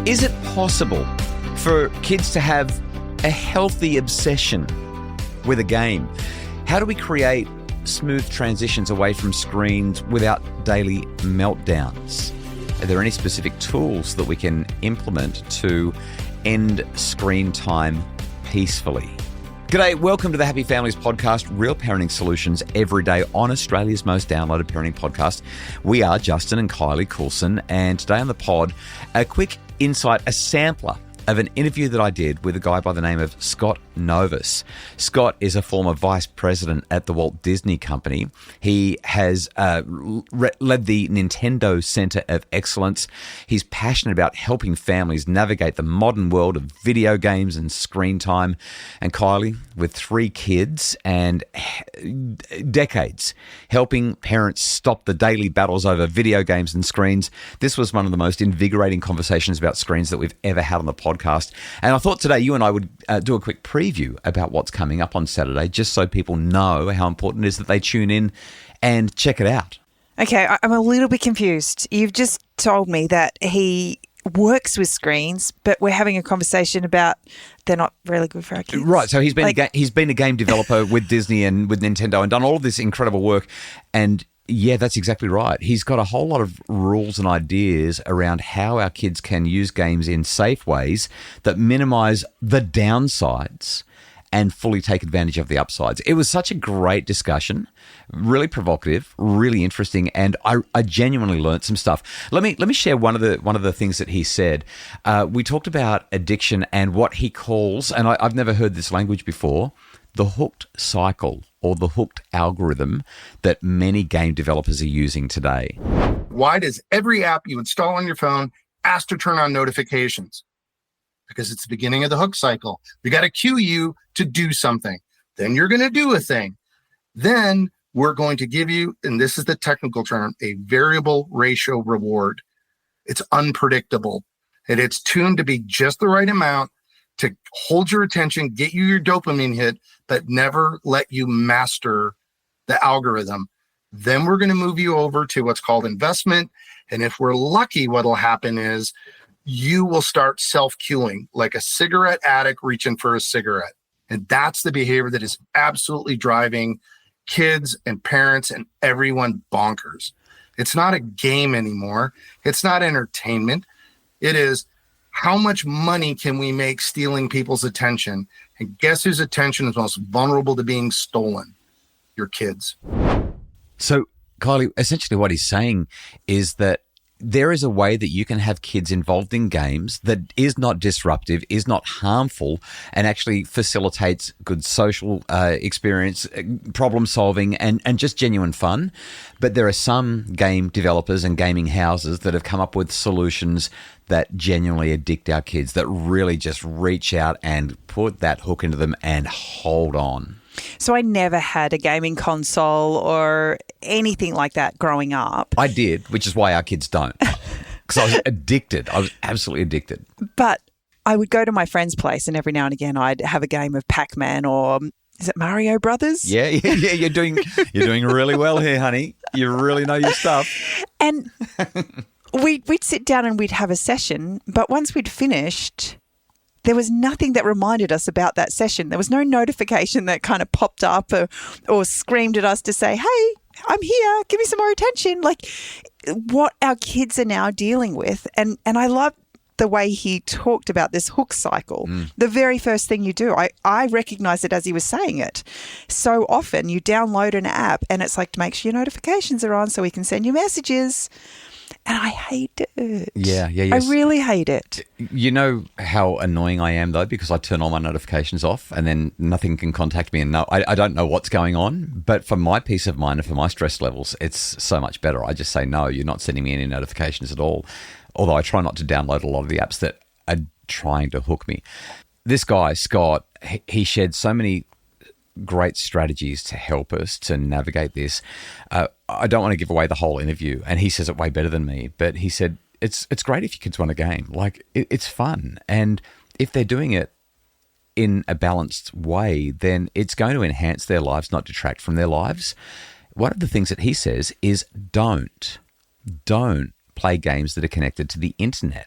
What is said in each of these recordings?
Is it possible for kids to have a healthy obsession with a game? How do we create smooth transitions away from screens without daily meltdowns? Are there any specific tools that we can implement to end screen time peacefully? G'day, welcome to the Happy Families Podcast, real parenting solutions every day on Australia's most downloaded parenting podcast. We are Justin and Kylie Coulson, and today on the pod, a quick insight, a sampler of an interview that I did with a guy by the name of Scott Novis. Scott is a former vice president at the Walt Disney Company. He has led the Nintendo Center of Excellence. He's passionate about helping families navigate the modern world of video games and screen time. And Kylie, with 3 kids and decades helping parents stop the daily battles over video games and screens, this was one of the most invigorating conversations about screens that we've ever had on the podcast. And I thought today you and I would do a quick preview about what's coming up on Saturday, just so people know how important it is that they tune in and check it out. Okay, I'm a little bit confused. You've just told me that he works with screens, but we're having a conversation about they're not really good for our kids. Right, so he's been a game developer with Disney and with Nintendo and done all of this incredible work. And yeah, that's exactly right. He's got a whole lot of rules and ideas around how our kids can use games in safe ways that minimize the downsides and fully take advantage of the upsides. It was such a great discussion, really provocative, really interesting, and I genuinely learned some stuff. Let me share one of the things that he said. We talked about addiction and what he calls, and I've never heard this language before, the hooked cycle or the hooked algorithm that many game developers are using today. Why does every app you install on your phone ask to turn on notifications? Because it's the beginning of the hook cycle. We got to cue you to do something. Then you're going to do a thing. Then we're going to give you, and this is the technical term, a variable ratio reward. It's unpredictable, and it's tuned to be just the right amount to hold your attention, get you your dopamine hit, but never let you master the algorithm. Then we're going to move you over to what's called investment. And if we're lucky, what'll happen is you will start self-cueing like a cigarette addict reaching for a cigarette. And that's the behavior that is absolutely driving kids and parents and everyone bonkers. It's not a game anymore. It's not entertainment. It is, how much money can we make stealing people's attention? And guess whose attention is most vulnerable to being stolen? Your kids. So, Kylie, essentially what he's saying is that there is a way that you can have kids involved in games that is not disruptive, is not harmful, and actually facilitates good social experience, problem solving, and just genuine fun. But there are some game developers and gaming houses that have come up with solutions that genuinely addict our kids, that really just reach out and put that hook into them and hold on. So I never had a gaming console or anything like that growing up. I did, which is why our kids don't. Because I was addicted. I was absolutely addicted. But I would go to my friend's place and every now and again I'd have a game of Pac-Man or, is it Mario Brothers? Yeah. You're doing really well here, honey. You really know your stuff. And we'd sit down and we'd have a session, but once we'd finished, there was nothing that reminded us about that session. There was no notification that kind of popped up or screamed at us to say, hey, I'm here, give me some more attention. Like what our kids are now dealing with. And I love the way he talked about this hook cycle. The very first thing you do, I recognized it as he was saying it. So often you download an app and it's like, make sure your notifications are on so we can send you messages. And I hate it. Yeah. I really hate it. You know how annoying I am, though, because I turn all my notifications off and then nothing can contact me. And I don't know what's going on. But for my peace of mind and for my stress levels, it's so much better. I just say, no, you're not sending me any notifications at all. Although I try not to download a lot of the apps that are trying to hook me. This guy, Scott, he shared so many great strategies to help us to navigate this. I don't want to give away the whole interview, and he says it way better than me, but he said it's great if your kids want a game. Like, it's fun, and if they're doing it in a balanced way, then it's going to enhance their lives, not detract from their lives. One of the things that he says is don't play games that are connected to the internet.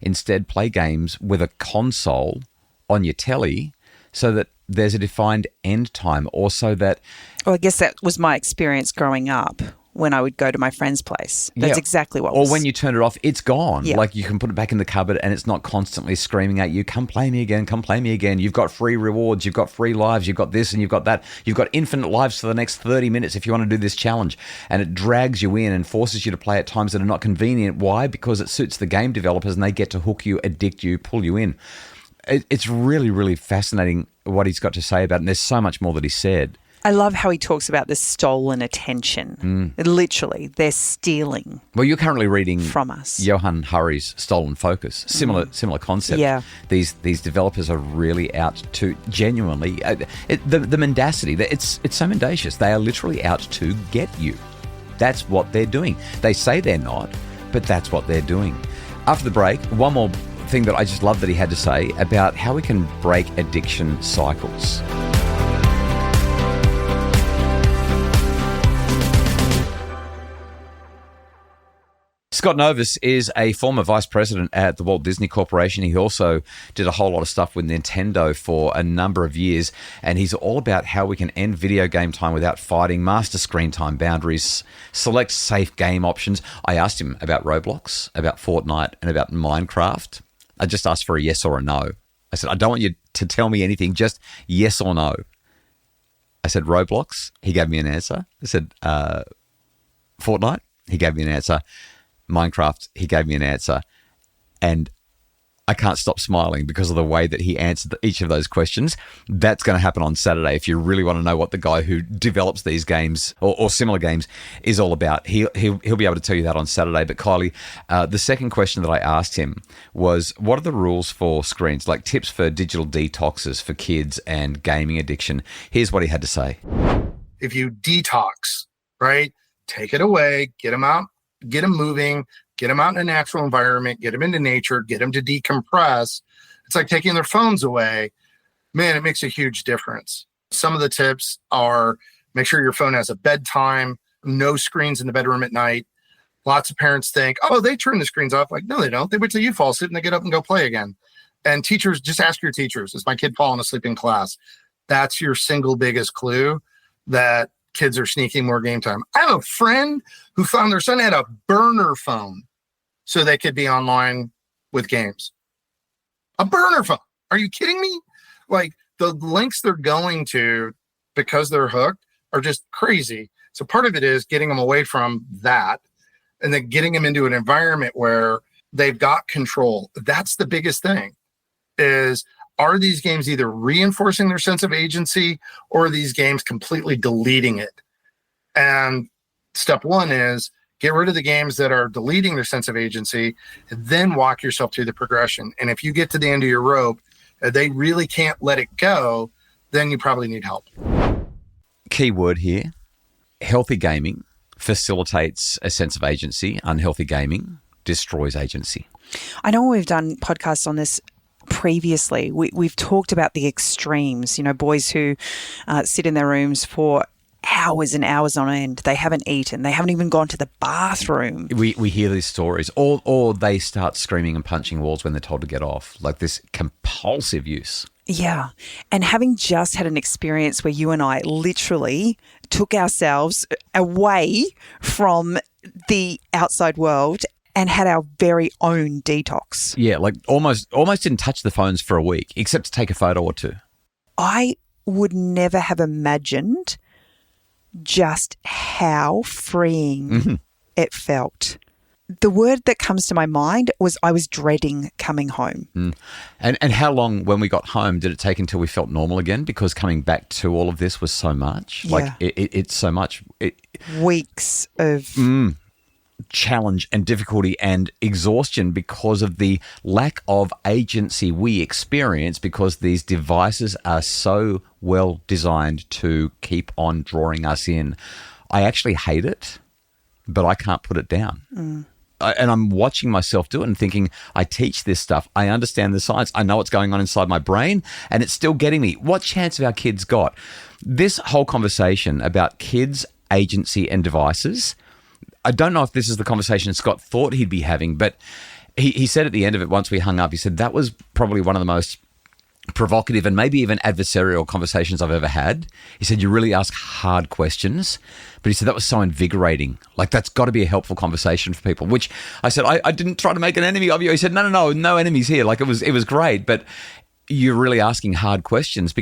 Instead, play games with a console on your telly so that there's a defined end time, or so that... Well, I guess that was my experience growing up when I would go to my friend's place. That's exactly what Or when you turn it off, it's gone. Yeah. Like you can put it back in the cupboard and it's not constantly screaming at you, come play me again, come play me again. You've got free rewards, you've got free lives, you've got this and you've got that. You've got infinite lives for the next 30 minutes if you want to do this challenge. And it drags you in and forces you to play at times that are not convenient. Why? Because it suits the game developers and they get to hook you, addict you, pull you in. It's really, really fascinating what he's got to say about it. And there's so much more that he said. I love how he talks about the stolen attention. Literally, they're stealing. Well, you're currently reading from us Johan Hari's Stolen Focus. Similar concept. Yeah. These developers are really out to genuinely the mendacity. It's so mendacious. They are literally out to get you. That's what they're doing. They say they're not, but that's what they're doing. After the break, one more thing that I just love that he had to say about how we can break addiction cycles. Scott Novis is a former vice president at the Walt Disney Corporation. He also did a whole lot of stuff with Nintendo for a number of years, and he's all about how we can end video game time without fighting, master screen time boundaries, select safe game options. I asked him about Roblox, about Fortnite, and about Minecraft. I just asked for a yes or a no. I said, I don't want you to tell me anything, just yes or no. I said, Roblox. He gave me an answer. I said, Fortnite. He gave me an answer. Minecraft, he gave me an answer, and I can't stop smiling because of the way that he answered each of those questions. That's going to happen on Saturday. If you really want to know what the guy who develops these games or similar games is all about, he'll be able to tell you that on Saturday. But Kylie, the second question that I asked him was, what are the rules for screens, like tips for digital detoxes for kids and gaming addiction? Here's what he had to say. If you detox, right, take it away, get them out, get them moving, get them out in a natural environment, get them into nature, get them to decompress. It's like taking their phones away. Man, it makes a huge difference. Some of the tips are make sure your phone has a bedtime, no screens in the bedroom at night. Lots of parents think, oh, they turn the screens off. Like, no, they don't. They wait till you fall asleep and they get up and go play again. And teachers, just ask your teachers, is my kid falling asleep in class? That's your single biggest clue that kids are sneaking more game time. I have a friend who found their son had a burner phone so they could be online with games. A burner phone. Are you kidding me? Like, the lengths they're going to because they're hooked are just crazy. So part of it is getting them away from that and then getting them into an environment where they've got control. That's the biggest thing is, are these games either reinforcing their sense of agency or are these games completely deleting it? And step one is get rid of the games that are deleting their sense of agency and then walk yourself through the progression. And if you get to the end of your rope, they really can't let it go, then you probably need help. Key word here, healthy gaming facilitates a sense of agency. Unhealthy gaming destroys agency. I know we've done podcasts on this previously. We've talked about the extremes, boys who sit in their rooms for hours and hours on end. They haven't eaten. They haven't even gone to the bathroom. We hear these stories. Or they start screaming and punching walls when they're told to get off, like this compulsive use. Yeah. And having just had an experience where you and I literally took ourselves away from the outside world and had our very own detox. Yeah, like almost didn't touch the phones for a week, except to take a photo or two. I would never have imagined just how freeing it felt. The word that comes to my mind was I was dreading coming home. And how long when we got home did it take until we felt normal again? Because coming back to all of this was so much. Yeah. Like it's so much. Weeks of... challenge and difficulty and exhaustion because of the lack of agency we experience because these devices are so well designed to keep on drawing us in. I actually hate it, but I can't put it down. And I'm watching myself do it and thinking, I teach this stuff. I understand the science. I know what's going on inside my brain, and it's still getting me. What chance have our kids got? This whole conversation about kids, agency, and devices, I don't know if this is the conversation Scott thought he'd be having, but he said at the end of it, once we hung up, he said, that was probably one of the most provocative and maybe even adversarial conversations I've ever had. He said, you really ask hard questions. But he said, that was so invigorating. Like, that's got to be a helpful conversation for people, which I said, I didn't try to make an enemy of you. He said, no enemies here. Like, it was great. But you're really asking hard questions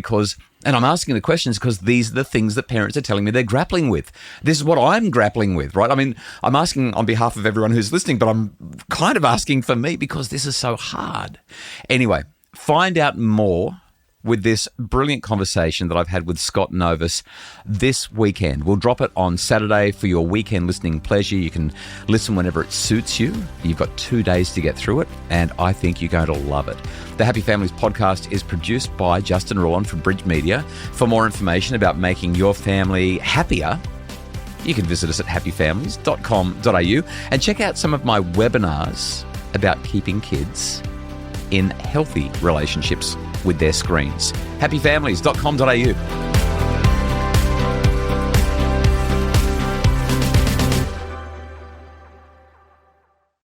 and I'm asking the questions because these are the things that parents are telling me they're grappling with. This is what I'm grappling with, right? I mean, I'm asking on behalf of everyone who's listening, but I'm kind of asking for me because this is so hard. Anyway, find out more with this brilliant conversation that I've had with Scott Novis this weekend. We'll drop it on Saturday for your weekend listening pleasure. You can listen whenever it suits you. You've got 2 days to get through it, and I think you're going to love it. The Happy Families podcast is produced by Justin Roland from Bridge Media. For more information about making your family happier, you can visit us at happyfamilies.com.au and check out some of my webinars about keeping kids in healthy relationships with their screens. happyfamilies.com.au.